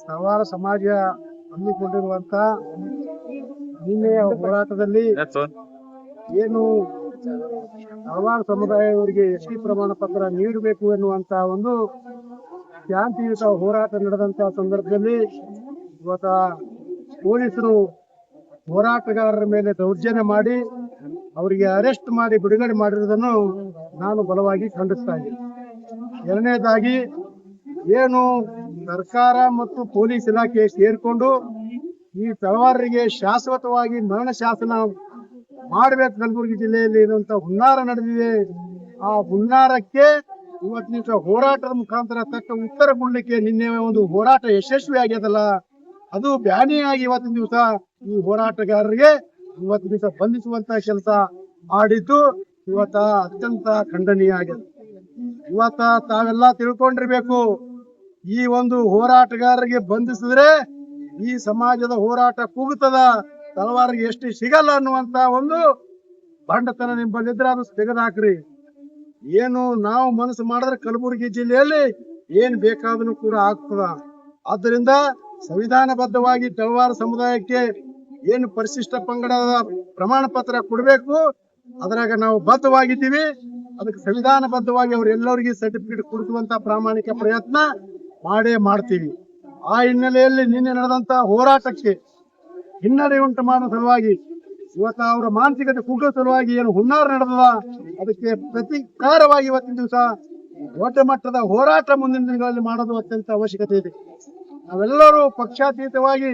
ಸರ್ವಾರ ಸಮಾಜ ಹಮ್ಮಿಕೊಂಡಿರುವಂತ ನಿನ್ನೆಯ ಹೋರಾಟದಲ್ಲಿ ಏನು ಸರ್ವಾರ ಸಮುದಾಯವರಿಗೆ ಎಸ್ಟಿ ಪ್ರಮಾಣ ಪತ್ರ ನೀಡಬೇಕು ಎನ್ನುವಂತ ಒಂದು ಶಾಂತಿಯುತ ಹೋರಾಟ ನಡೆದಂತ ಸಂದರ್ಭದಲ್ಲಿ ಇವತ್ತ ಪೊಲೀಸರು ಹೋರಾಟಗಾರರ ಮೇಲೆ ದೌರ್ಜನ್ಯ ಮಾಡಿ ಅವರಿಗೆ ಅರೆಸ್ಟ್ ಮಾಡಿ ಬಿಡುಗಡೆ ಮಾಡಿರುವುದನ್ನು ನಾನು ಬಲವಾಗಿ ಖಂಡಿಸ್ತಾ ಇದ್ದೀನಿ. ಎರಡನೇದಾಗಿ ಏನು ಸರ್ಕಾರ ಮತ್ತು ಪೊಲೀಸ್ ಇಲಾಖೆ ಸೇರಿಕೊಂಡು ಈ ತಳವಾರರಿಗೆ ಶಾಶ್ವತವಾಗಿ ಮರಣ ಶಾಸನ ಮಾಡಬೇಕು ಕಲಬುರಗಿ ಜಿಲ್ಲೆಯಲ್ಲಿ ಇರುವಂತ ಹುನ್ನಾರ ನಡೆದಿದೆ. ಆ ಹುನ್ನಾರಕ್ಕೆ ಇವತ್ತಿನ ಹೋರಾಟದ ಮುಖಾಂತರ ತಕ್ಕ ಉತ್ತರ ಕೊಡಲಿಕ್ಕೆ ನಿನ್ನೆ ಒಂದು ಹೋರಾಟ ಯಶಸ್ವಿ ಆಗ್ಯದಲ್ಲ, ಅದು ಬ್ಯಾನಿಯಾಗಿ ಇವತ್ತಿನ ದಿವಸ ಈ ಹೋರಾಟಗಾರರಿಗೆ ಇವತ್ತಿನ ದಿವಸ ಬಂಧಿಸುವಂತ ಕೆಲಸ ಮಾಡಿದ್ದು ಇವತ್ತ ಅತ್ಯಂತ ಖಂಡನೀಯ ಆಗಿದೆ. ಇವತ್ತ ತಾವೆಲ್ಲ ತಿಳ್ಕೊಂಡಿರ್ಬೇಕು, ಈ ಒಂದು ಹೋರಾಟಗಾರರಿಗೆ ಬಂಧಿಸಿದ್ರೆ ಈ ಸಮಾಜದ ಹೋರಾಟ ಕೂಗುತ್ತದ, ತಲವಾರಿಗೆ ಎಷ್ಟು ಸಿಗಲ್ಲ ಅನ್ನುವಂತ ಒಂದು ಬಂಡತನ ನಿಂಬಲ್ಲಿದ್ರೆ ಅದು ತೆಗೆದಾಕ್ರಿ. ಏನು ನಾವು ಮನಸ್ಸು ಮಾಡಿದ್ರೆ ಕಲಬುರಗಿ ಜಿಲ್ಲೆಯಲ್ಲಿ ಏನ್ ಬೇಕಾದ್ರೂ ಕೂಡ ಆಗ್ತದ. ಆದ್ದರಿಂದ ಸಂವಿಧಾನಬದ್ಧವಾಗಿ ತಳವಾರ ಸಮುದಾಯಕ್ಕೆ ಏನು ಪರಿಶಿಷ್ಟ ಪಂಗಡದ ಪ್ರಮಾಣ ಪತ್ರ ಕೊಡಬೇಕು, ಅದ್ರಾಗ ನಾವು ಬದ್ಧವಾಗಿದ್ದೀವಿ. ಅದಕ್ಕೆ ಸಂವಿಧಾನಬದ್ಧವಾಗಿ ಅವರೆಲ್ಲರಿಗೂ ಸರ್ಟಿಫಿಕೇಟ್ ಕೊಡಿಸುವಂತ ಪ್ರಾಮಾಣಿಕ ಪ್ರಯತ್ನ ಮಾಡೇ ಮಾಡ್ತೀವಿ. ಆ ಹಿನ್ನೆಲೆಯಲ್ಲಿ ನಿನ್ನೆ ನಡೆದಂತ ಹೋರಾಟಕ್ಕೆ ಹಿನ್ನಡೆ ಉಂಟು ಮಾಡೋ ಸಲುವಾಗಿ ಇವತ್ತು ಅವರ ಮಾನಸಿಕತೆ ಕುಗ್ಗೋ ಸಲುವಾಗಿ ಏನು ಹುನ್ನಾರ ನಡೆದದ, ಅದಕ್ಕೆ ಪ್ರತಿಕಾರವಾಗಿ ಇವತ್ತಿನ ದಿವಸ ದೊಡ್ಡ ಮಟ್ಟದ ಹೋರಾಟ ಮುಂದಿನ ದಿನಗಳಲ್ಲಿ ಮಾಡೋದು ಅತ್ಯಂತ ಅವಶ್ಯಕತೆ ಇದೆ. ನಾವೆಲ್ಲರೂ ಪಕ್ಷಾತೀತವಾಗಿ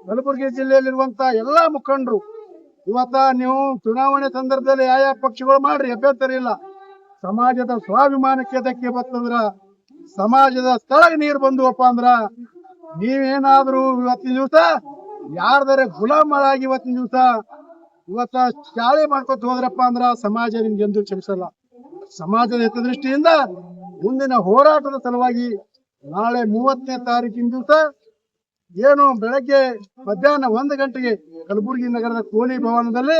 ಕಲಬುರಗಿ ಜಿಲ್ಲೆಯಲ್ಲಿರುವಂತ ಎಲ್ಲಾ ಮುಖಂಡರು ಇವತ್ತ ನೀವು ಚುನಾವಣೆ ಸಂದರ್ಭದಲ್ಲಿ ಯಾವ ಪಕ್ಷಗಳು ಮಾಡ್ರಿ, ಅಭ್ಯಂತರ ಇಲ್ಲ. ಸಮಾಜದ ಸ್ವಾಭಿಮಾನಕ್ಕೆ ಧಕ್ಕೆ ಬರ್ತಂದ್ರ, ಸಮಾಜದ ಸ್ಥಳಕ್ಕೆ ನೀರು ಬಂದುವಪ್ಪ ಅಂದ್ರ ನೀವೇನಾದ್ರೂ ಇವತ್ತಿನ ದಿವಸ ಯಾರ್ದಾರೆ ಗುಲಾಮರಾಗಿ ಇವತ್ತಿನ ದಿವಸ ಇವತ್ತ ಚಾಳಿ ಮಾಡ್ಕೊತ ಹೋದ್ರಪ್ಪ ಅಂದ್ರ ಸಮಾಜ ನಿಮ್ಗೆ ಎಂದು ಕ್ಷಮಿಸಲ್ಲ. ಸಮಾಜದ ಹಿತದೃಷ್ಟಿಯಿಂದ ಮುಂದಿನ ಹೋರಾಟದ ಸಲುವಾಗಿ ನಾಳೆ 30ನೇ ತಾರೀಕಿನ ದಿವಸ ಏನು ಬೆಳಗ್ಗೆ ಮಧ್ಯಾಹ್ನ 1 ಗಂಟೆಗೆ ಕಲಬುರಗಿ ನಗರದ ಕೋಳಿ ಭವನದಲ್ಲಿ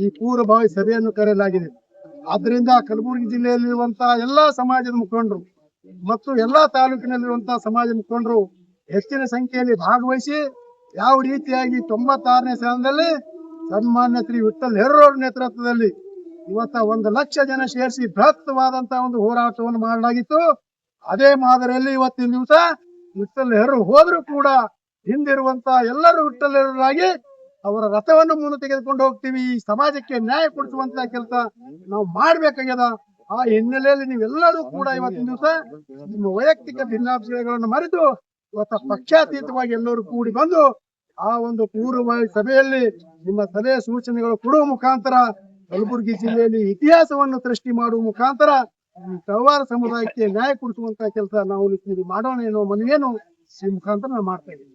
ಈ ಪೂರ್ವಭಾವಿ ಸಭೆಯನ್ನು ಕರೆಯಲಾಗಿದೆ. ಆದ್ರಿಂದ ಕಲಬುರಗಿ ಜಿಲ್ಲೆಯಲ್ಲಿರುವಂತಹ ಎಲ್ಲಾ ಸಮಾಜದ ಮುಖಂಡರು ಮತ್ತು ಎಲ್ಲಾ ತಾಲೂಕಿನಲ್ಲಿರುವಂತಹ ಸಮಾಜ ಮುಖಂಡರು ಹೆಚ್ಚಿನ ಸಂಖ್ಯೆಯಲ್ಲಿ ಭಾಗವಹಿಸಿ ಯಾವ ರೀತಿಯಾಗಿ 96ನೇ ಸ್ಥಾನದಲ್ಲಿ ಸನ್ಮಾನ್ಯ ಶ್ರೀ ವಿಠ್ಠಲ್ ಹೆರೂರ್ ನೇತೃತ್ವದಲ್ಲಿ ಇವತ್ತ 1 ಲಕ್ಷ ಜನ ಸೇರಿಸಿ ಬೃಹತ್ವಾದಂತಹ ಒಂದು ಹೋರಾಟವನ್ನು ಮಾಡಲಾಗಿತ್ತು. ಅದೇ ಮಾದರಿಯಲ್ಲಿ ಇವತ್ತಿನ ದಿವಸ ವಿಠ್ಠಲ್ ಹೆರೂರ್ ಹೋದ್ರೂ ಕೂಡ ಹಿಂದಿರುವಂತ ಎಲ್ಲರೂ ವಿಠ್ಠಲ್ ಹೆರೂರಾಗಿ ಅವರ ರಥವನ್ನು ಮುಂದೆ ತೆಗೆದುಕೊಂಡು ಹೋಗ್ತೀವಿ. ಈ ಸಮಾಜಕ್ಕೆ ನ್ಯಾಯ ಕೊಡಿಸುವಂತ ಕೆಲಸ ನಾವು ಮಾಡ್ಬೇಕಾಗ್ಯದ. ಆ ಹಿನ್ನೆಲೆಯಲ್ಲಿ ನೀವೆಲ್ಲರೂ ಕೂಡ ಇವತ್ತಿನ ದಿವಸ ನಿಮ್ಮ ವೈಯಕ್ತಿಕ ಭಿನ್ನಾಭಿಪ್ರಾಯಗಳನ್ನು ಮರೆತು ಇವತ್ತ ಪಕ್ಷಾತೀತವಾಗಿ ಎಲ್ಲರೂ ಕೂಡಿ ಬಂದು ಆ ಒಂದು ಪೂರ್ವಭಾವಿ ಸಭೆಯಲ್ಲಿ ನಿಮ್ಮ ಸಲಹೆ ಸೂಚನೆಗಳು ಕೊಡುವ ಮುಖಾಂತರ ಕಲಬುರಗಿ ಜಿಲ್ಲೆಯಲ್ಲಿ ಇತಿಹಾಸವನ್ನು ಸೃಷ್ಟಿ ಮಾಡುವ ಮುಖಾಂತರ ಈ ತಳವಾರ ಸಮುದಾಯಕ್ಕೆ ನ್ಯಾಯ ಕೊಡಿಸುವಂತ ಕೆಲಸ ನಾವು ಮಾಡೋಣ ಎನ್ನುವ ಮನವಿಯನ್ನು ಈ ಮುಖಾಂತರ ನಾವು ಮಾಡ್ತಾ ಇದ್ದೀವಿ.